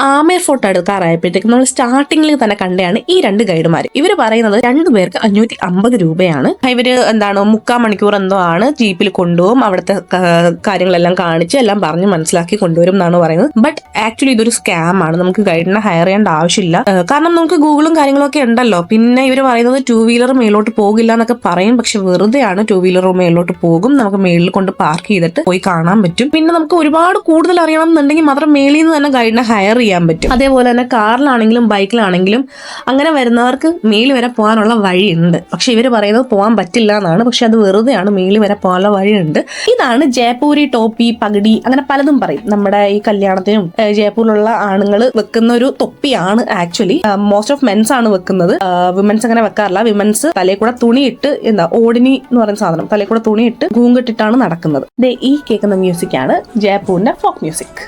Amer fort എടുക്കാറായപ്പോഴത്തേക്കും നമ്മൾ സ്റ്റാർട്ടിങ്ങിൽ തന്നെ കണ്ടതാണ് ഈ 2 ഗൈഡുമാർ. ഇവർ പറയുന്നത് 2 പേർക്ക് 550 രൂപയാണ്. ഇവര് 3/4 മണിക്കൂർ എന്തോ ആണ് ജീപ്പിൽ കൊണ്ടുപോകും, അവിടുത്തെ കാര്യങ്ങളെല്ലാം കാണിച്ച് എല്ലാം പറഞ്ഞ് മനസ്സിലാക്കി കൊണ്ടുവരും എന്നാണ് പറയുന്നത്. ബട്ട് ആക്ച്വലി ഇതൊരു സ്കാം ആണ്. നമുക്ക് ഗൈഡിനെ ഹയർ ചെയ്യേണ്ട ആവശ്യമില്ല. കാരണം നമുക്ക് ഗൂഗിളും കാര്യങ്ങളൊക്കെ ഉണ്ടല്ലോ. പിന്നെ ഇവർ പറയുന്നത് 2 വീലർ മേലോട്ട് പോകില്ല എന്നൊക്കെ പറയും. പക്ഷെ വെറുതെയാണ്. 2 വീലർ മേലോട്ട് പോകും, നമുക്ക് മേളിൽ കൊണ്ട് പാർക്ക് ചെയ്തിട്ട് പോയി കാണാൻ പറ്റും. പിന്നെ നമുക്ക് ഒരുപാട് കൂടുതൽ അറിയണം എന്നുണ്ടെങ്കിൽ മാത്രം മേളിൽ നിന്ന് തന്നെ ഗൈഡിനെ ഹയർ ചെയ്യാൻ പറ്റും. അതേപോലെ തന്നെ കാറിലാണെങ്കിലും ബൈക്കിലാണെങ്കിലും അങ്ങനെ വരുന്നവർക്ക് മേളിൽ വരെ പോകാനുള്ള വഴിയുണ്ട്. പക്ഷെ ഇവർ പറയുന്നത് പോകാൻ പറ്റില്ല എന്നാണ്. പക്ഷെ അത് വെറുതെയാണ്. മേളിൽ വരെ പോകാനുള്ള വഴിയുണ്ട്. ഇതാണ് ജയ്പൂരി ടോപ്പി, പഗടി, അങ്ങനെ പലതും പറയും. നമ്മുടെ ഈ കല്യാണത്തിനും ജയ്പൂരിലുള്ള ആണുങ്ങൾ വെക്കുന്ന ഒരു തൊപ്പിയാണ് ആക്ച്വലി. മോസ്റ്റ് ഓഫ് മെൻസ് ആണ് വെക്കുന്നത്. വിമൻസ് അങ്ങനെ വെക്കാറില്ല. വിമൻസ് തലയിൽ കൂടെ തുണിയിട്ട് ഓടിനി എന്ന് പറയുന്ന സാധനം തലയിൽ കൂടെ തുണിയിട്ട് ഗൂങ്കിട്ടിട്ടാണ് നടക്കുന്നത്. ഈ കേൾക്കുന്ന മ്യൂസിക് ആണ് ജയ്പൂരിന്റെ ഫോക്ക് മ്യൂസിക്.